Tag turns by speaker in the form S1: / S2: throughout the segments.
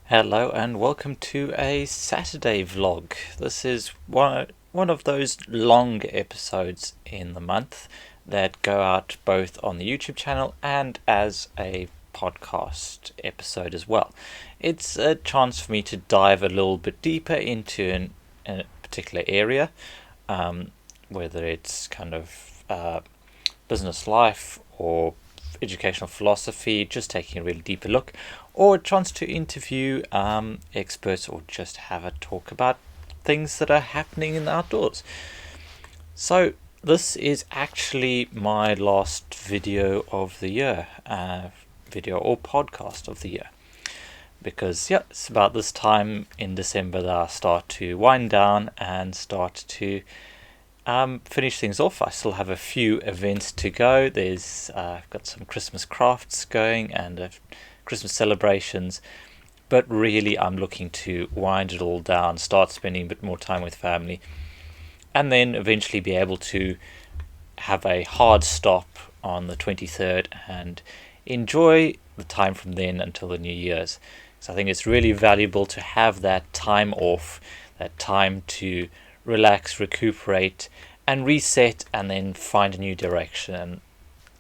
S1: Hello and welcome to a Saturday vlog. This is one of those long episodes in the month that go out both on the YouTube channel and as a podcast episode as well. It's a chance for me to dive a little bit deeper into a particular area, whether it's kind of business life or educational philosophy, just taking a really deeper look, or a chance to interview experts or just have a talk about things that are happening in the outdoors. So this is actually my last video of the year, video or podcast of the year, because it's about this time in December that I start to wind down and start to finish things off. I still have a few events to go. I've got some Christmas crafts going and Christmas celebrations, but really I'm looking to wind it all down, start spending a bit more time with family, and then eventually be able to have a hard stop on the 23rd and enjoy the time from then until the New Year's. So I think it's really valuable to have that time off, that time to relax, recuperate, and reset, and then find a new direction. And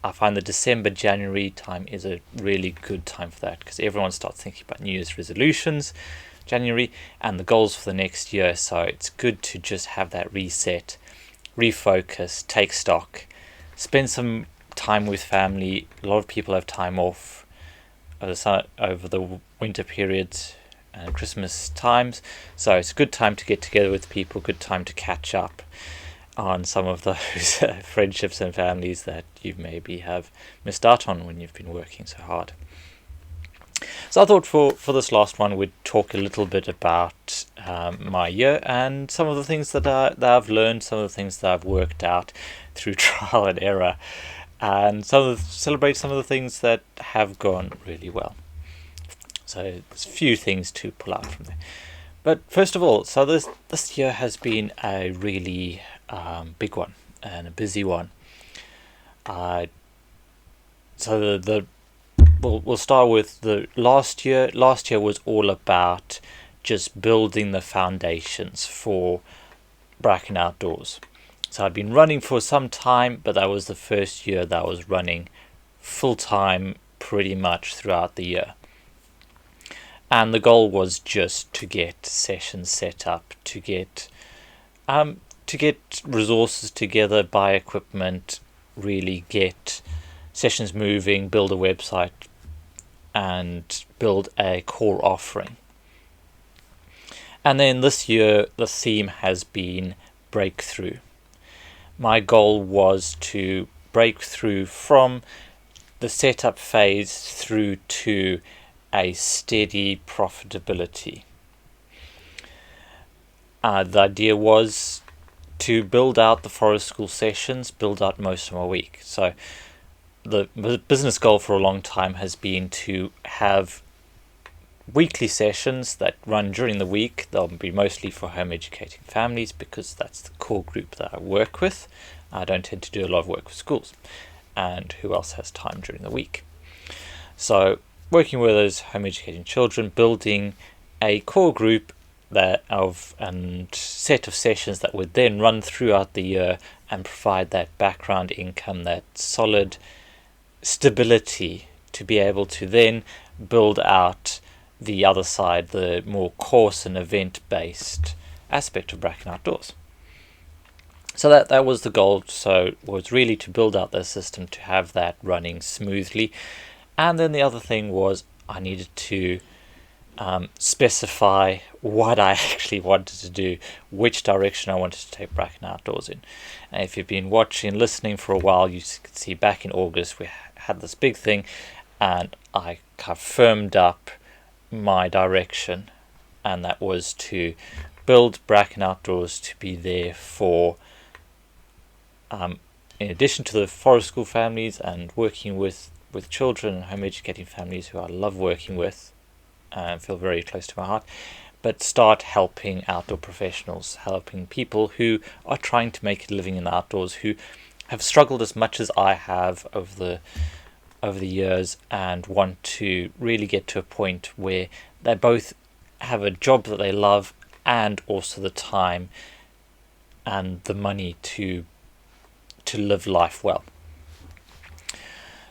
S1: I find the December-January time is a really good time for that, because everyone starts thinking about New Year's resolutions, January, and the goals for the next year. So it's good to just have that reset, refocus, take stock, spend some time with family. A lot of people have time off over the winter periods and Christmas times, so it's a good time to get together with people, good time to catch up on some of those friendships and families that you maybe have missed out on when you've been working so hard. So I thought for this last one we'd talk a little bit about my year and some of the things that I've learned, some of the things that I've worked out through trial and error, and celebrate some of the things that have gone really well. So there's a few things to pull out from there. But first of all, so this year has been a really big one and a busy one. We'll start with the last year. Last year was all about just building the foundations for Bracken Outdoors. So I'd been running for some time, but that was the first year that I was running full time pretty much throughout the year. And the goal was just to get sessions set up, to get resources together, buy equipment, really get sessions moving, build a website, and build a core offering. And then this year, the theme has been breakthrough. My goal was to break through from the setup phase through to a steady profitability. The idea was to build out the forest school sessions, build out most of my week. So the business goal for a long time has been to have weekly sessions that run during the week. They'll be mostly for home educating families, because that's the core group that I work with. I don't tend to do a lot of work with schools, and who else has time during the week? So working with those home educating children, building a core group and set of sessions that would then run throughout the year and provide that background income, that solid stability to be able to then build out the other side, the more course and event based aspect of Bracken Outdoors. So that was the goal. So it was really to build out the system to have that running smoothly. And then the other thing was I needed to specify what I actually wanted to do, which direction I wanted to take Bracken Outdoors in. And if you've been watching and listening for a while, you can see back in August we had this big thing, and I kind of firmed up my direction, and that was to build Bracken Outdoors to be there for, in addition to the forest school families and working with children and home educating families who I love working with and feel very close to my heart, but start helping outdoor professionals, helping people who are trying to make a living in the outdoors, who have struggled as much as I have over over the years and want to really get to a point where they both have a job that they love and also the time and the money to live life well.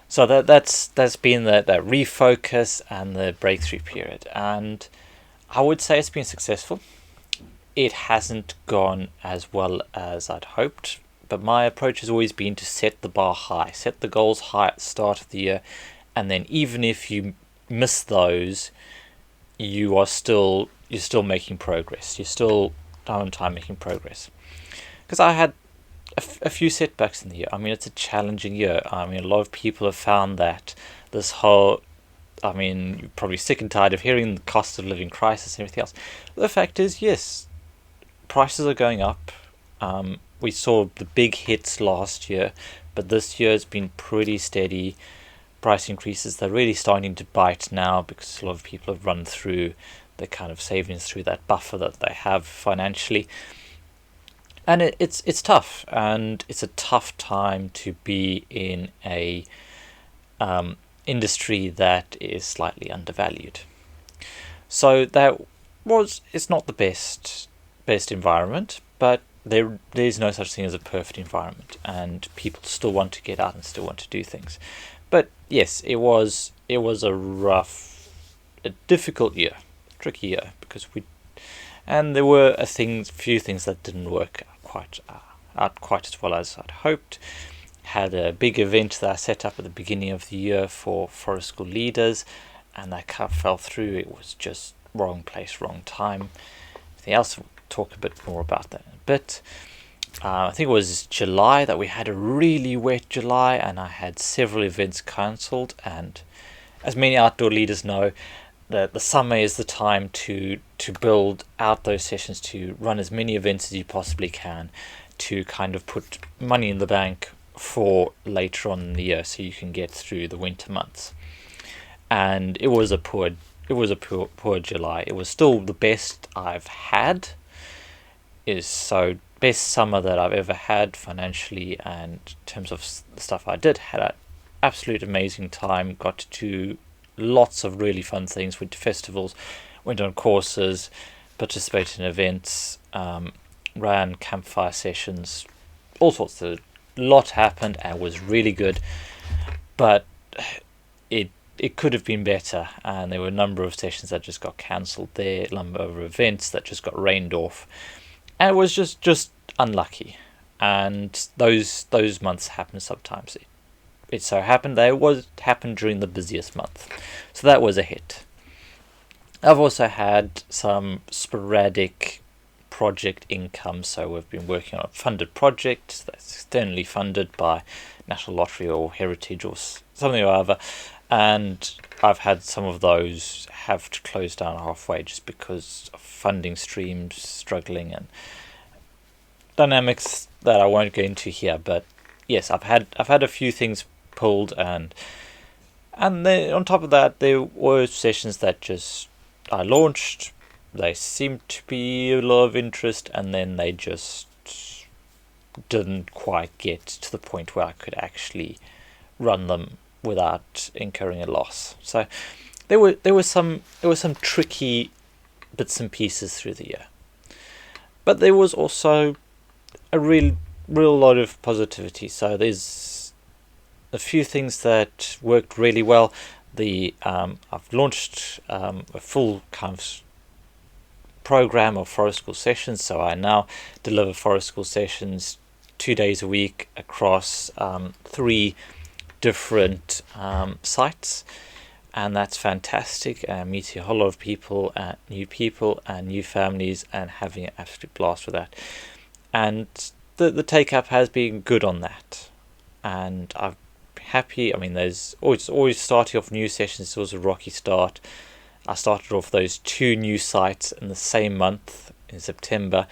S1: So that's been that refocus and the breakthrough period, and I would say it's been successful. It hasn't gone as well as I'd hoped, but my approach has always been to set the bar high, set the goals high at the start of the year, and then even if you miss those, you're still making progress. You're still on time making progress. Because I had a few setbacks in the year. I mean, it's a challenging year. I mean, a lot of people have found that this whole, I mean, you're probably sick and tired of hearing the cost of living crisis and everything else. But the fact is, yes, prices are going up. We saw the big hits last year, but this year has been pretty steady. Price increases, they're really starting to bite now because a lot of people have run through their kind of savings through that buffer that they have financially. And it's tough, and it's a tough time to be in a industry that is slightly undervalued. So it's not the best environment, but there's no such thing as a perfect environment, and people still want to get out and still want to do things. But yes, it was a difficult year, tricky year, and there were few things that didn't work out quite as well as I'd hoped. Had a big event that I set up at the beginning of the year for forest school leaders, and that kind of fell through. It was just wrong place, wrong time. Everything else, we'll talk a bit more about that in a bit. I think it was July that we had a really wet July, and I had several events cancelled. And as many outdoor leaders know, that the summer is the time to build out those sessions, to run as many events as you possibly can, to kind of put money in the bank for later on in the year, so you can get through the winter months. And it was a poor July. It was still the best I've had. Best summer that I've ever had financially, and in terms of the stuff I did, had an absolute amazing time. Got to do lots of really fun things, went to festivals, went on courses, participated in events, ran campfire sessions, all sorts of, lot happened and was really good, but it could have been better, and there were a number of sessions that just got cancelled there, a number of events that just got rained off, and it was just unlucky. And those months happen sometimes. It so happened happened during the busiest month, so that was a hit. I've also had some sporadic project income, so we've been working on a funded project that's externally funded by National Lottery or Heritage or something or other, and I've had some of those have to close down halfway just because of funding streams struggling and dynamics that I won't go into here. But yes, I've had a few things pulled, and then on top of that, there were sessions that just I launched. They seemed to be a lot of interest, and then they just didn't quite get to the point where I could actually run them without incurring a loss. So there were some tricky bits and pieces through the year, but there was also a real lot of positivity. So there's a few things that worked really well. I've launched a full kind of program of forest school sessions, so I now deliver forest school sessions 2 days a week across 3 different sites, and that's fantastic. Meeting a whole lot of people and new families, and having an absolute blast with that. And the take up has been good on that, and I'm happy. I mean, there's always starting off new sessions. It was a rocky start. I started off those 2 new sites in the same month in September,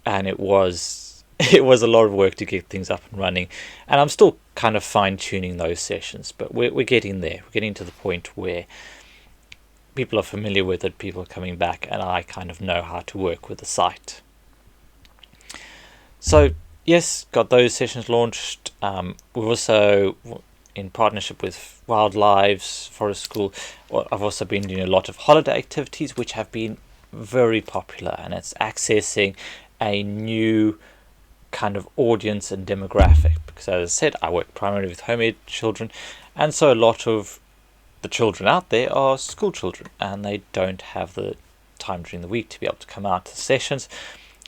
S1: and it was a lot of work to get things up and running. And I'm still kind of fine-tuning those sessions, but we're getting there. We're getting to the point where people are familiar with it, people are coming back, and I kind of know how to work with the site. So yes, got those sessions launched. We've also, in partnership with Wildlives Forest School. I've also been doing a lot of holiday activities which have been very popular, and it's accessing a new kind of audience and demographic, because as I said, I work primarily with home ed children, and so a lot of the children out there are school children, and they don't have the time during the week to be able to come out to the sessions.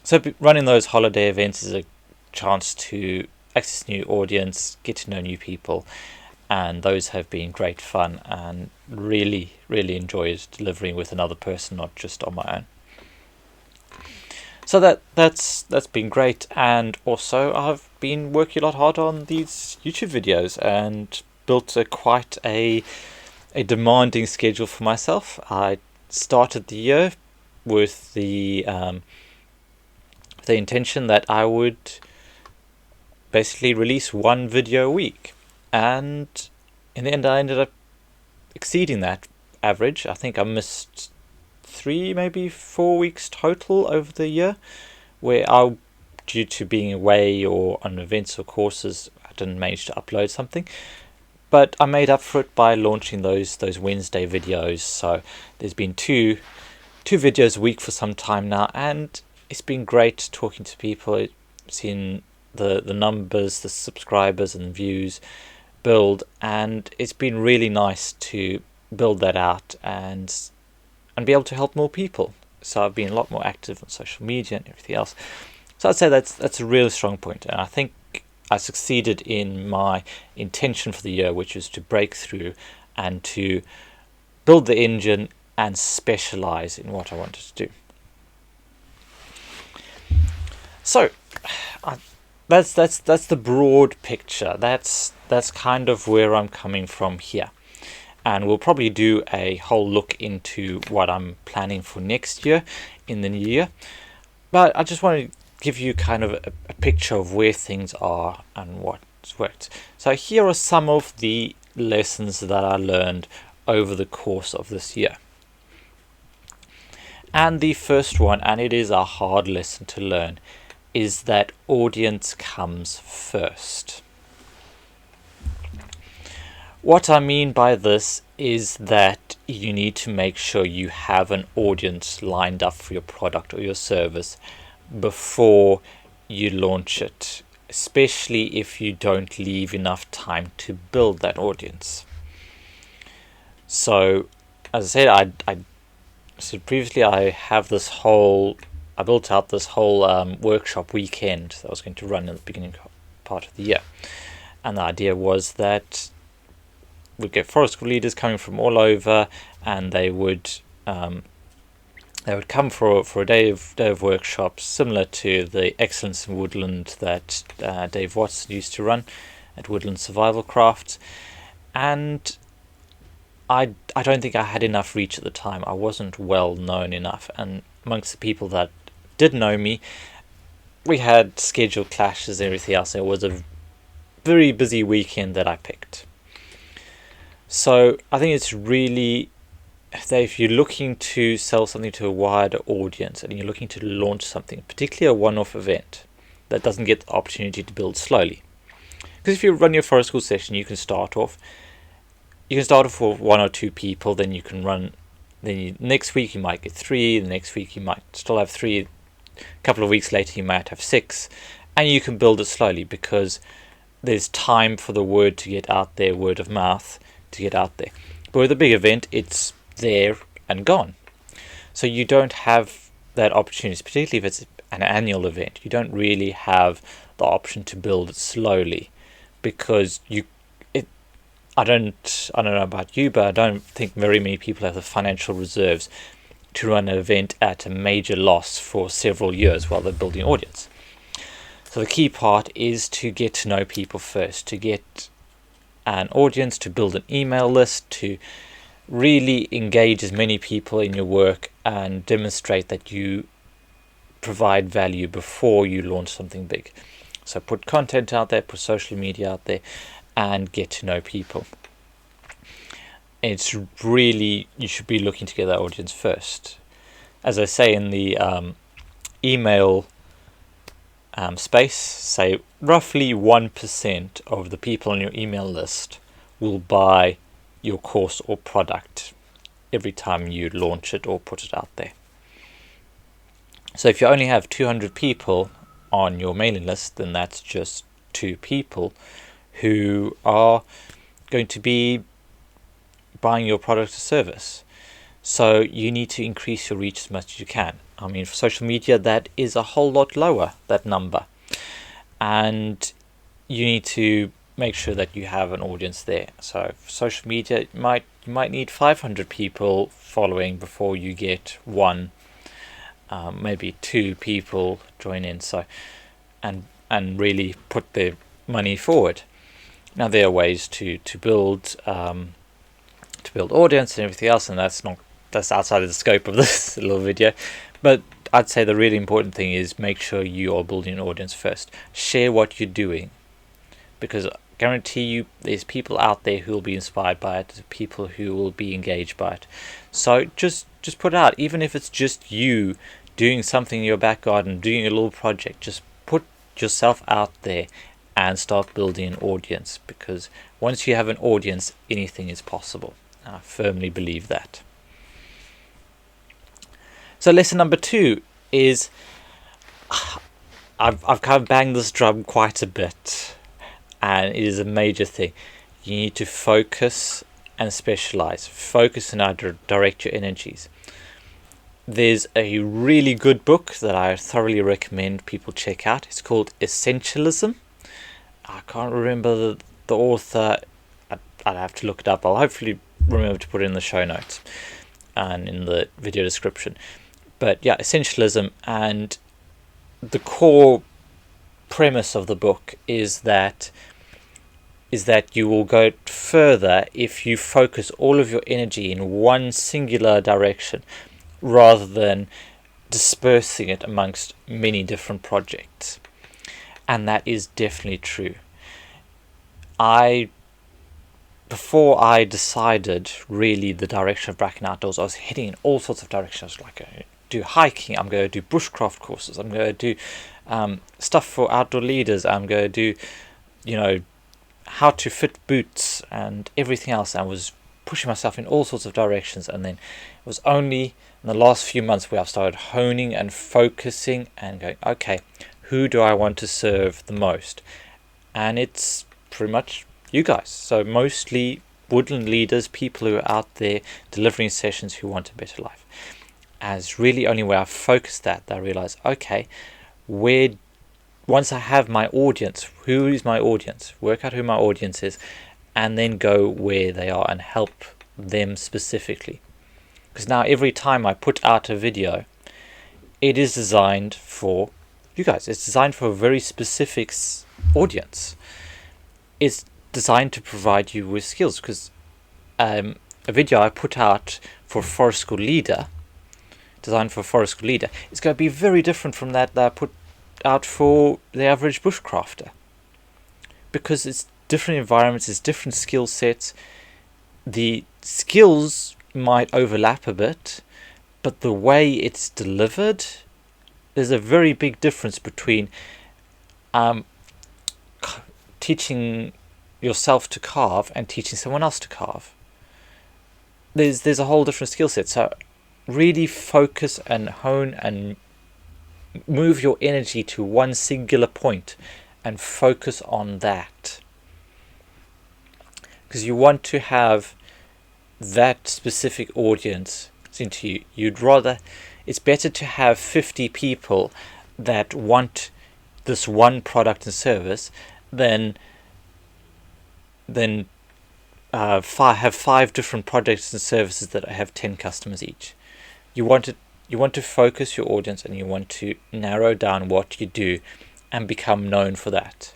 S1: So running those holiday events is a chance to access new audience, get to know new people, and those have been great fun, and really enjoyed delivering with another person, not just on my own. So that's been great. And also I've been working a lot hard on these YouTube videos and built quite a demanding schedule for myself. I started the year with the intention that I would basically release one video a week, and in the end I ended up exceeding that average. I think I missed 3, maybe 4 weeks total over the year, where due to being away or on events or courses, I didn't manage to upload something. But I made up for it by launching those Wednesday videos. So there's been two videos a week for some time now, and it's been great talking to people, seeing the numbers, the subscribers and views build, and it's been really nice to build that out and be able to help more people. So I've been a lot more active on social media and everything else. So I'd say that's a really strong point, and I think I succeeded in my intention for the year, which is to break through and to build the engine and specialize in what I wanted to do. So that's the broad picture. That's kind of where I'm coming from here. And we'll probably do a whole look into what I'm planning for next year in the new year. But I just want to give you kind of a picture of where things are and what's worked. So here are some of the lessons that I learned over the course of this year. And the first one, and it is a hard lesson to learn, is that audience comes first. What I mean by this is that you need to make sure you have an audience lined up for your product or your service before you launch it, especially if you don't leave enough time to build that audience. So, as I said, I said previously, I built out this whole workshop weekend that I was going to run in the beginning part of the year, and the idea was that we'd get forest school leaders coming from all over, and they would come for a day of workshops similar to the Excellence in Woodland that Dave Watson used to run at Woodland Survival Crafts. And I don't think I had enough reach at the time. I wasn't well known enough, and amongst the people that did know me, we had schedule clashes and everything else. It was a very busy weekend that I picked. So I think it's really that if you're looking to sell something to a wider audience and you're looking to launch something, particularly a one-off event that doesn't get the opportunity to build slowly. Because if you run your forest school session, you can start off with 1 or 2 people, then you can run, next week you might get 3, the next week you might still have 3, a couple of weeks later you might have 6, and you can build it slowly because there's time for the word to get out there, word of mouth to get out there. But with a big event, it's there and gone. So you don't have that opportunity, particularly if it's an annual event. You don't really have the option to build it slowly, because I don't know about you, but I don't think very many people have the financial reserves to run an event at a major loss for several years while they're building audience. So the key part is to get to know people first, to get an audience, to build an email list, to really engage as many people in your work and demonstrate that you provide value before you launch something big. So put content out there, put social media out there, and get to know people. It's really, you should be looking to get that audience first. As I say in the email space, say roughly 1% of the people on your email list will buy your course or product every time you launch it or put it out there. So if you only have 200 people on your mailing list, then that's just 2 people who are going to be buying your product or service. So you need to increase your reach as much as you can. I mean, for social media, that is a whole lot lower, that number. And you need to make sure that you have an audience there. So for social media, you might need 500 people following before you get 1, maybe 2 people join in. So, and really put their money forward. Now there are ways to build audience and everything else, and that's outside of the scope of this little video. But I'd say the really important thing is make sure you are building an audience first. Share what you're doing, because I guarantee you there's people out there who will be inspired by it, people who will be engaged by it. So just put it out, even if it's just you doing something in your back garden, doing a little project. Just put yourself out there and start building an audience, because once you have an audience, anything is possible. I firmly believe that. So lesson number 2 is, I've kind of banged this drum quite a bit, and it is a major thing. You need to focus and specialize. Focus and direct your energies. There's a really good book that I thoroughly recommend people check out. It's called Essentialism. I can't remember the author. I'd have to look it up. I'll hopefully remember to put it in the show notes and in the video description. But yeah, Essentialism, and the core premise of the book is that you will go further if you focus all of your energy in one singular direction rather than dispersing it amongst many different projects. And that is definitely true. Before I decided really the direction of Bracken Outdoors, I was heading in all sorts of directions. I was like, do hiking, I'm going to do bushcraft courses, I'm going to do stuff for outdoor leaders, I'm going to do how to fit boots and everything else. I was pushing myself in all sorts of directions, and then it was only in the last few months where I've started honing and focusing and going, okay, who do I want to serve the most? And it's pretty much you guys. So mostly woodland leaders, people who are out there delivering sessions who want a better life. As really only where I focused that I realized, okay, once I have my audience, who is my audience? Work out who my audience is, and then go where they are and help them specifically. Because now every time I put out a video, it is designed for you guys. It's designed for a very specific audience. It's designed to provide you with skills, because a video I put out for a forest school leader, designed for a forest school leader, it's going to be very different from that I put out for the average bushcrafter, because it's different environments, it's different skill sets. The skills might overlap a bit, but the way it's delivered, there's a very big difference between teaching yourself to carve and teaching someone else to carve. There's a whole different skill set. So really focus and hone and move your energy to one singular point and focus on that, because you want to have that specific audience into you. It's better to have 50 people that want this one product and service than have 5 different products and services that have 10 customers each. You want to focus your audience, and you want to narrow down what you do and become known for that.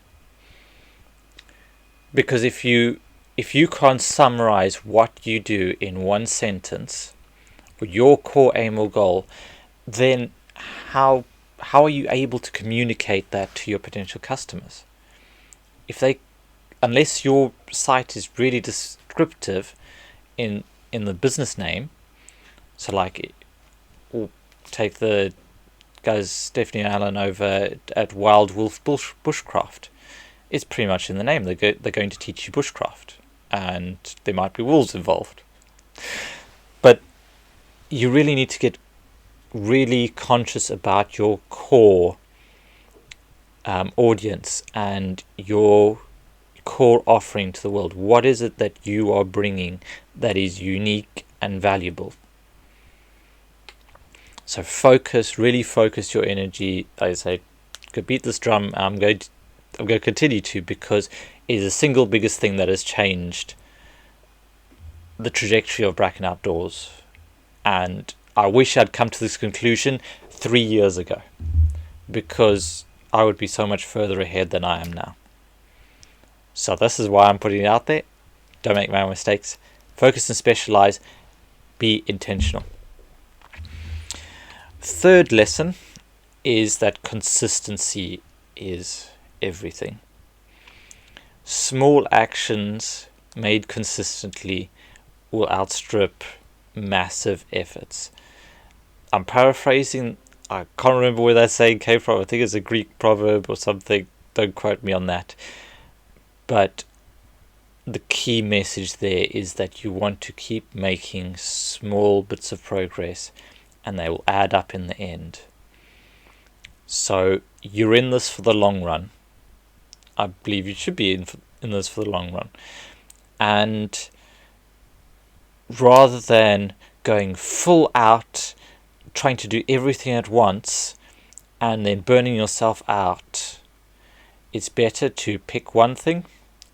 S1: Because if you can't summarize what you do in one sentence, or your core aim or goal, then how are you able to communicate that to your potential customers? Unless your site is really descriptive in the business name, so like, we'll take the guys Stephanie and Alan over at Wild Wolf Bushcraft. It's pretty much in the name. They're going to teach you bushcraft. and there might be wolves involved. But you really need to get really conscious about your core audience and your core offering to the world. What is it that you are bringing that is unique and valuable? So really focus your energy. I say, go beat this drum. I'm going to continue to, because it is the single biggest thing that has changed the trajectory of Bracken Outdoors. And I wish I'd come to this conclusion 3 years ago, because I would be so much further ahead than I am now. So this is why I'm putting it out there. Don't make my own mistakes. Focus and specialize. Be intentional. Third lesson is that consistency is everything. Small actions made consistently will outstrip massive efforts. I'm paraphrasing. I can't remember where that saying came from. I think it's a Greek proverb or something. Don't quote me on that. But the key message there is that you want to keep making small bits of progress, and they will add up in the end. So you're in this for the long run. I believe you should be in this for the long run. And rather than going full out, trying to do everything at once, and then burning yourself out, it's better to pick one thing.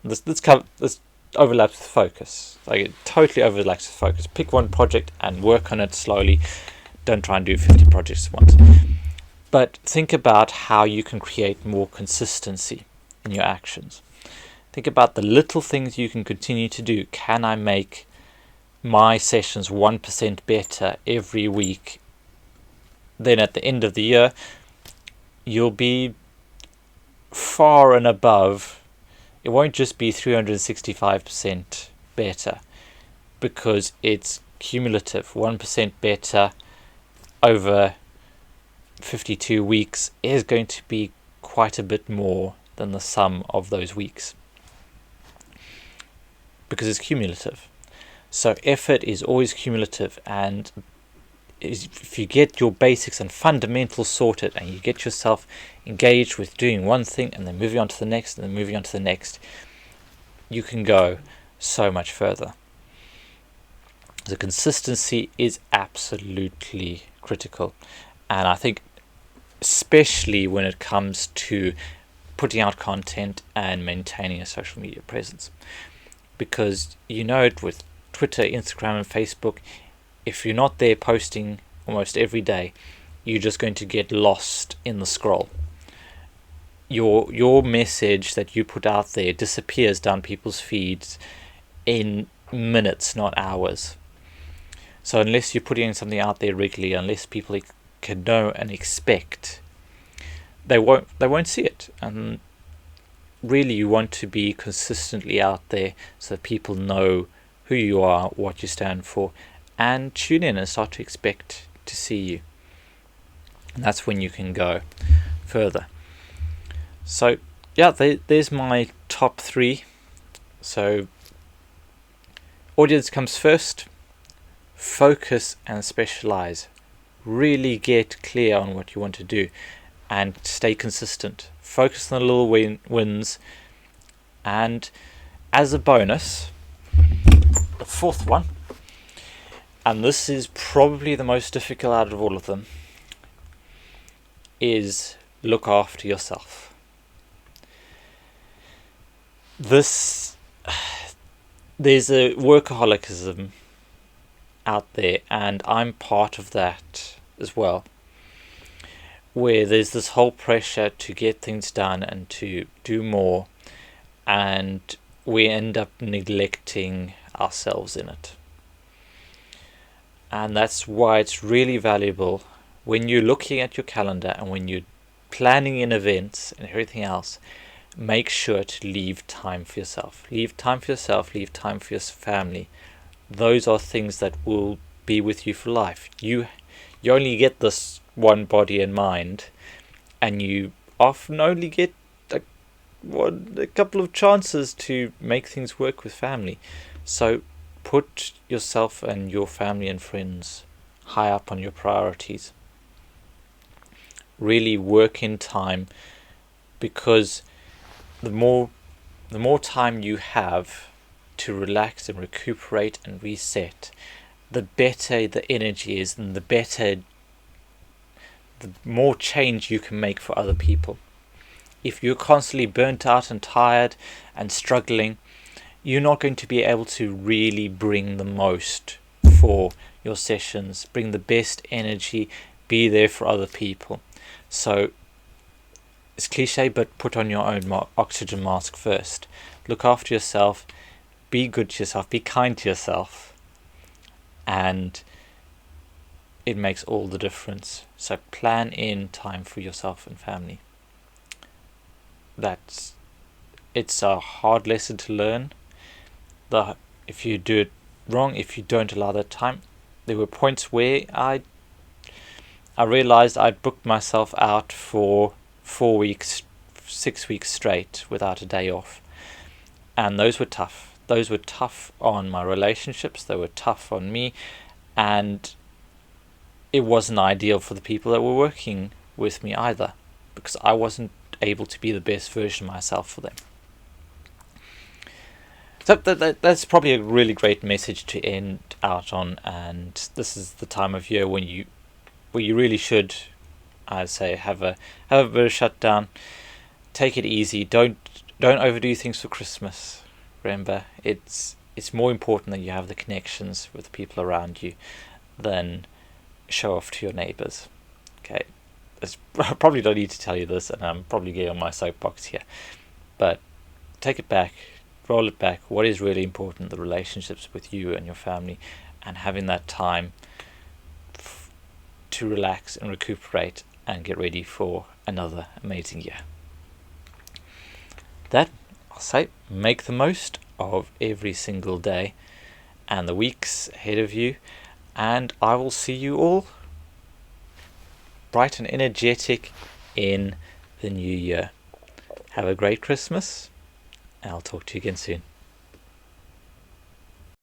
S1: This overlaps with focus. Like, it totally overlaps with focus. Pick one project and work on it slowly. Don't try and do 50 projects at once. But think about how you can create more consistency in your actions. Think about the little things you can continue to do. Can I make my sessions 1% better every week? Then at the end of the year, you'll be far and above. It won't just be 365% better, because it's cumulative. 1% better over 52 weeks is going to be quite a bit more than the sum of those weeks, because it's cumulative. So effort is always cumulative, and if you get your basics and fundamentals sorted, and you get yourself engaged with doing one thing and then moving on to the next and then moving on to the next, you can go so much further. The consistency is absolutely critical, and I think especially when it comes to putting out content and maintaining a social media presence, because you know it with Twitter, Instagram and Facebook, if you're not there posting almost every day, you're just going to get lost in the scroll. Your message that you put out there disappears down people's feeds in minutes, not hours. So unless you're putting something out there regularly, unless people can know and expect, they won't see it. And really, you want to be consistently out there so that people know who you are, what you stand for, and tune in and start to expect to see you. And that's when you can go further. So yeah, there's my top 3. So audience comes first. Focus and specialize. Really get clear on what you want to do and stay consistent. Focus on the little wins. And as a bonus, the 4th one, and this is probably the most difficult out of all of them, is look after yourself. There's a workaholicism out there, and I'm part of that as well, where there's this whole pressure to get things done and to do more, and we end up neglecting ourselves in it. And that's why it's really valuable when you're looking at your calendar and when you're planning in events and everything else, make sure to leave time for yourself. Leave time for yourself, leave time for your family. Those are things that will be with you for life. You only get this one body and mind, and you often only get a couple of chances to make things work with family. So put yourself and your family and friends high up on your priorities. Really work in time, because the more time you have to relax and recuperate and reset, the better the energy is, and the more change you can make for other people. If you're constantly burnt out and tired and struggling, you're not going to be able to really bring the most for your sessions, bring the best energy, be there for other people. So it's cliche, but put on your own oxygen mask first. Look after yourself, be good to yourself, be kind to yourself, and it makes all the difference. So plan in time for yourself and family. It's a hard lesson to learn. If you do it wrong, if you don't allow that time, there were points where I realized I'd booked myself out for 4 weeks, 6 weeks straight without a day off, and those were tough. Those were tough on my relationships. They were tough on me, and it wasn't ideal for the people that were working with me either, because I wasn't able to be the best version of myself for them. So that's probably a really great message to end out on, and this is the time of year when you really should, I'd say, have a bit of shutdown. Take it easy. Don't overdo things for Christmas. Remember, it's more important that you have the connections with the people around you than show off to your neighbours. Okay, I probably don't need to tell you this, and I'm probably getting on my soapbox here, but take it back. Roll it back. What is really important? The relationships with you and your family, and having that time to relax and recuperate and get ready for another amazing year. That, I'll say, make the most of every single day and the weeks ahead of you, and I will see you all bright and energetic in the new year. Have a great Christmas, and I'll talk to you again soon.